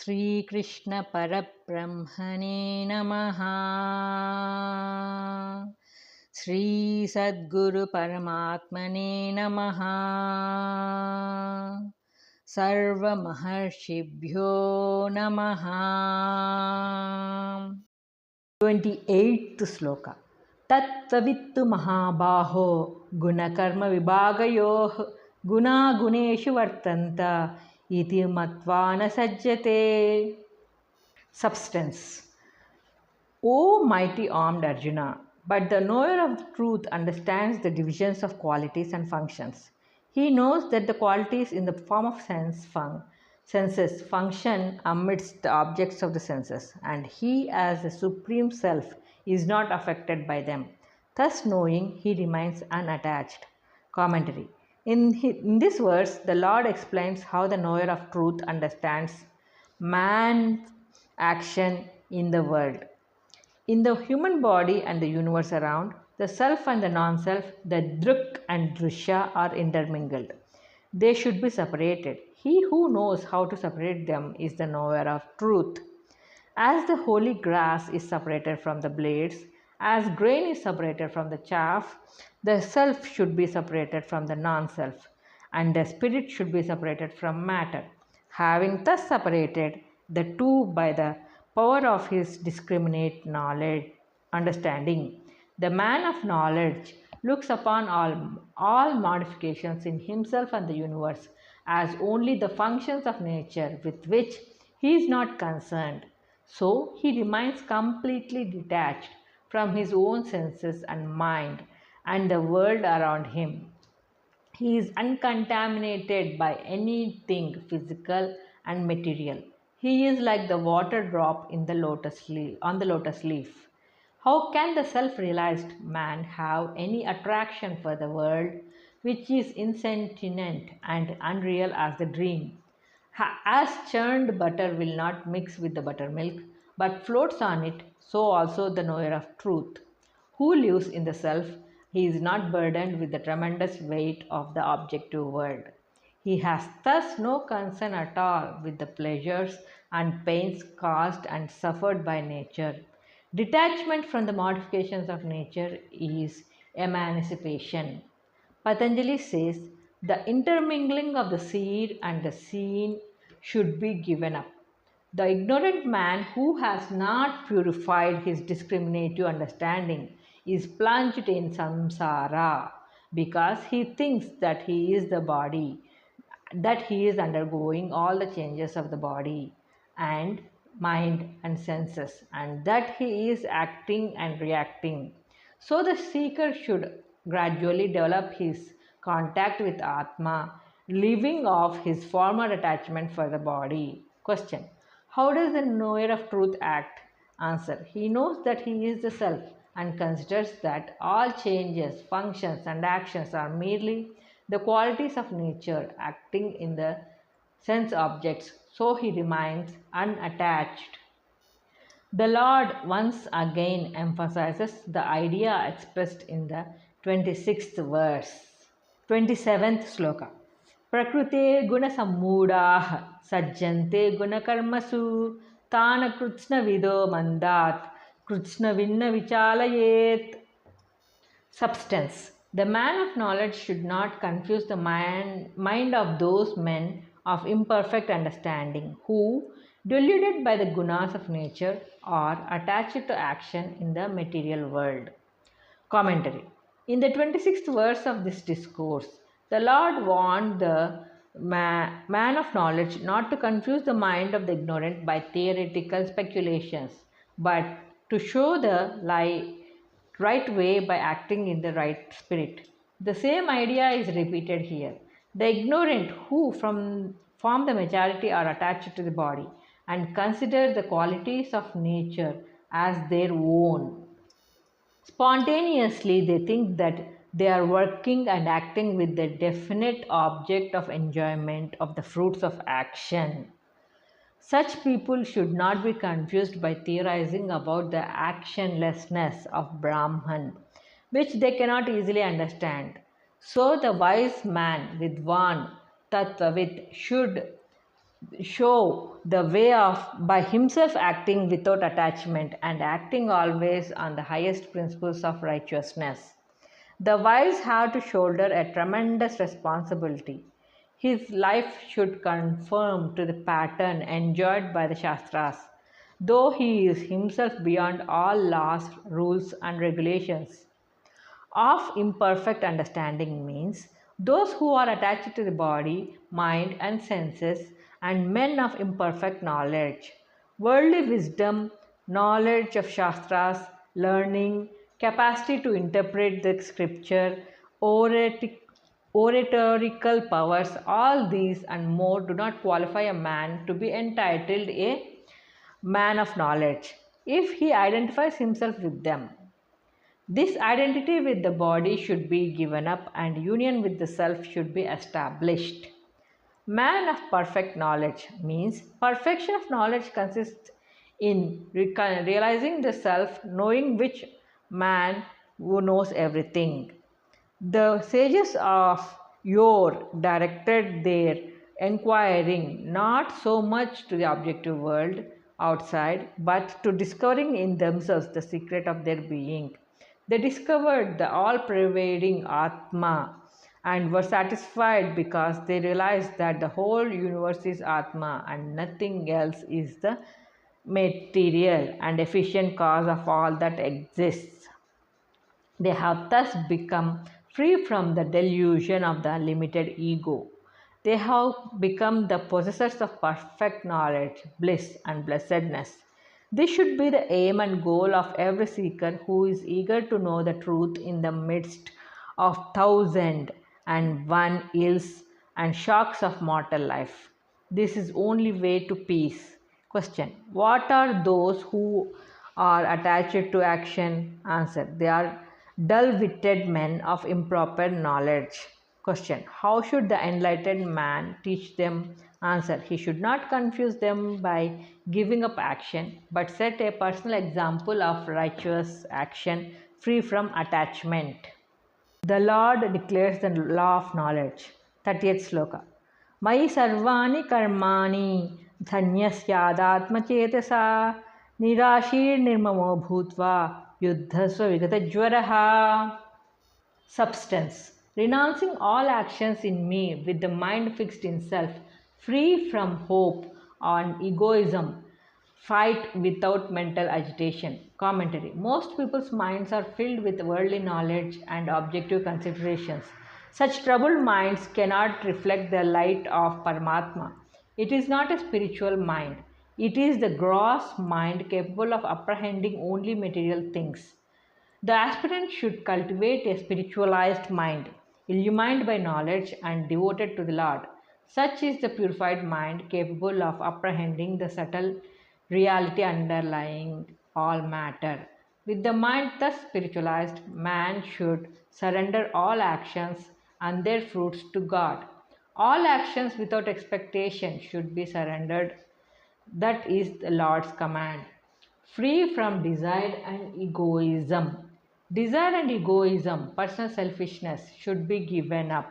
Sri Krishna Parabrahmane Namaha. Sri Sadguru Paramatmane Namaha. Sarva Maharshibhyo Namaha. 28th Sloka. Tattvavittu Mahabaho Gunakarma Vibhagayoh Guna Guneshu Vartanta Iti Matvana Sajjate. Substance. O mighty armed Arjuna, but the knower of truth understands the divisions of qualities and functions. He knows that the qualities in the form of senses function amidst the objects of the senses, and he as the supreme self is not affected by them. Thus knowing, he remains unattached. Commentary. In this verse, the Lord explains how the knower of truth understands man's action in the world. In the human body and the universe around, the self and the non-self, the druk and drishya are intermingled. They should be separated. He who knows how to separate them is the knower of truth. As the holy grass is separated from the blades, as grain is separated from the chaff, the self should be separated from the non-self, and the spirit should be separated from matter. Having thus separated the two by the power of his discriminate knowledge, understanding, the man of knowledge looks upon all modifications in himself and the universe as only the functions of nature with which he is not concerned. So he remains completely detached from his own senses and mind and the world around him. He is uncontaminated by anything physical and material. He is like the water drop in the on the lotus leaf. How can the self-realized man have any attraction for the world which is insentient and unreal as the dream? As churned butter will not mix with the buttermilk, but floats on it, so also the knower of truth. Who lives in the self, he is not burdened with the tremendous weight of the objective world. He has thus no concern at all with the pleasures and pains caused and suffered by nature. Detachment from the modifications of nature is emancipation. Patanjali says the intermingling of the seed and the seen should be given up. The ignorant man who has not purified his discriminative understanding is plunged in samsara because he thinks that he is the body, that he is undergoing all the changes of the body and mind and senses, and that he is acting and reacting. So the seeker should gradually develop his contact with Atma, leaving off his former attachment for the body. Question. How does the knower of truth act? Answer. He knows that he is the self and considers that all changes, functions and actions are merely the qualities of nature acting in the sense objects, so he remains unattached. The Lord once again emphasizes the idea expressed in the 26th verse. 27th Sloka. Prakrute guna sammudah sajjante guna karmasu tana krutsna vido mandat krutsna vinna vichalayet. Substance. The man of knowledge should not confuse the mind of those men of imperfect understanding who, deluded by the gunas of nature, are attached to action in the material world. Commentary. In the 26th verse of this discourse, the Lord warned the man of knowledge not to confuse the mind of the ignorant by theoretical speculations, but to show the right way by acting in the right spirit. The same idea is repeated here. The ignorant who form the majority are attached to the body and consider the qualities of nature as their own. Spontaneously, they think that they are working and acting with the definite object of enjoyment of the fruits of action. Such people should not be confused by theorizing about the actionlessness of Brahman, which they cannot easily understand. So the wise man, Vidwan, Tattvavit, should show the way of by himself acting without attachment and acting always on the highest principles of righteousness. The wise have to shoulder a tremendous responsibility. His life should conform to the pattern enjoyed by the Shastras, though he is himself beyond all laws, rules, and regulations. Of imperfect understanding means those who are attached to the body, mind, and senses, and men of imperfect knowledge. Worldly wisdom, knowledge of Shastras, learning, capacity to interpret the scripture, oratorical powers, all these and more do not qualify a man to be entitled a man of knowledge if he identifies himself with them. This identity with the body should be given up and union with the self should be established. Man of perfect knowledge means perfection of knowledge consists in realizing the self, knowing which man who knows everything. The sages of yore directed their enquiring not so much to the objective world outside, but to discovering in themselves the secret of their being. They discovered the all pervading Atma and were satisfied because they realized that the whole universe is Atma and nothing else is the material and efficient cause of all that exists. They have thus become free from the delusion of the limited ego. They have become the possessors of perfect knowledge, bliss, and blessedness. This should be the aim and goal of every seeker who is eager to know the truth in the midst of thousand and one ills and shocks of mortal life. This is only way to peace. Question: what are those who are attached to action? Answer: they are dull-witted men of improper knowledge. Question: how should the enlightened man teach them? Answer: he should not confuse them by giving up action, but set a personal example of righteous action free from attachment. The Lord declares the law of knowledge. 30th sloka. Mai sarvani karmani sanyasyadatmachetasa nirashir nirmamo bhutva yuddhasva vigatajvaraha. Substance. Renouncing all actions in me with the mind fixed in self, free from hope and egoism, fight without mental agitation. Commentary. Most people's minds are filled with worldly knowledge and objective considerations. Such troubled minds cannot reflect the light of Paramatma. It is not a spiritual mind. It is the gross mind capable of apprehending only material things. The aspirant should cultivate a spiritualized mind, illumined by knowledge and devoted to the Lord. Such is the purified mind capable of apprehending the subtle reality underlying all matter. With the mind thus spiritualized, man should surrender all actions and their fruits to God. All actions without expectation should be surrendered. That is the Lord's command. Free from desire and egoism. Desire and egoism, personal selfishness, should be given up.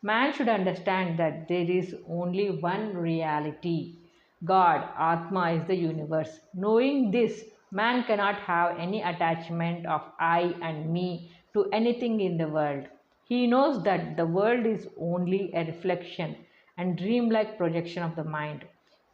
Man should understand that there is only one reality. God, Atma, is the universe. Knowing this, man cannot have any attachment of I and me to anything in the world. He knows that the world is only a reflection and dreamlike projection of the mind,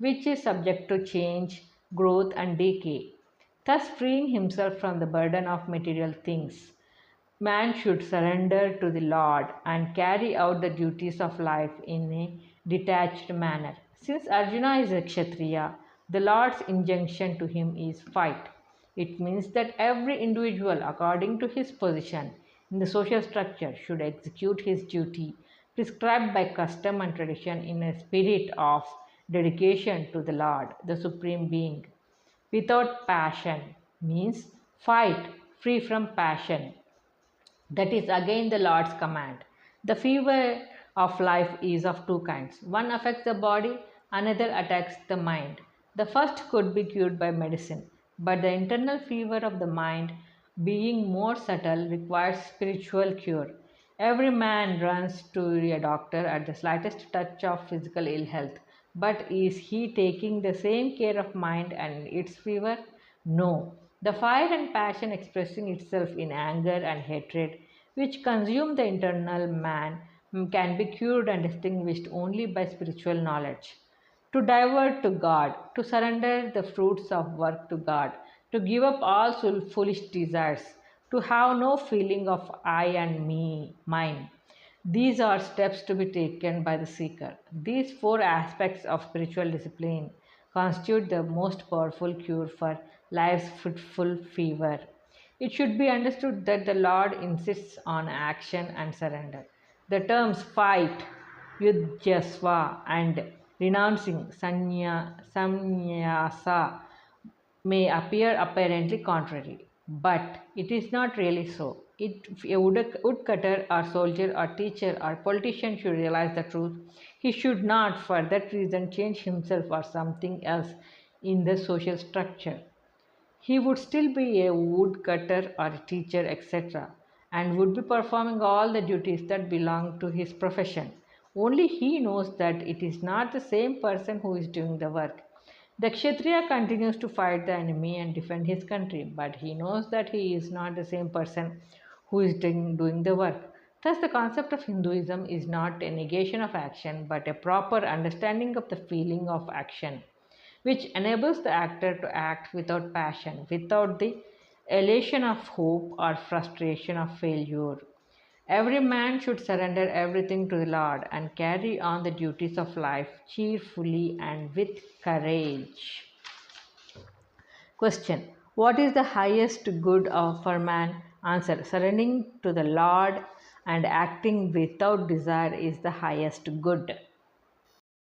which is subject to change, growth, and decay. Thus, freeing himself from the burden of material things, man should surrender to the Lord and carry out the duties of life in a detached manner. Since Arjuna is a Kshatriya, the Lord's injunction to him is fight. It means that every individual, according to his position in the social structure, should execute his duty prescribed by custom and tradition in a spirit of dedication to the Lord, the Supreme Being. Without passion means fight free from passion. That is again the Lord's command. The fever of life is of two kinds. One affects the body, another attacks the mind. The first could be cured by medicine, but the internal fever of the mind, being more subtle, requires spiritual cure. Every man runs to a doctor at the slightest touch of physical ill health, But is he taking the same care of mind and its fever? No. The fire and passion expressing itself in anger and hatred, which consume the internal man, can be cured and distinguished only by spiritual knowledge. To divert to God, to surrender the fruits of work to God, to give up all foolish desires, to have no feeling of I and me, mine. These are steps to be taken by the seeker. These four aspects of spiritual discipline constitute the most powerful cure for life's fitful fever. It should be understood that the Lord insists on action and surrender. The terms fight, yudhyasva, and renouncing, samnyasa, may appear apparently contrary, but it is not really so. If a woodcutter or soldier or teacher or politician should realize the truth, he should not for that reason change himself or something else in the social structure. He would still be a woodcutter or a teacher, etc., and would be performing all the duties that belong to his profession. Only he knows that it is not the same person who is doing the work. The Kshatriya continues to fight the enemy and defend his country, but he knows that he is not the same person who is doing the work. Thus, the concept of Hinduism is not a negation of action, but a proper understanding of the feeling of action, which enables the actor to act without passion, without the elation of hope or frustration of failure. Every man should surrender everything to the Lord and carry on the duties of life cheerfully and with courage. Question: what is the highest good for man? Answer: surrendering to the Lord and acting without desire is the highest good.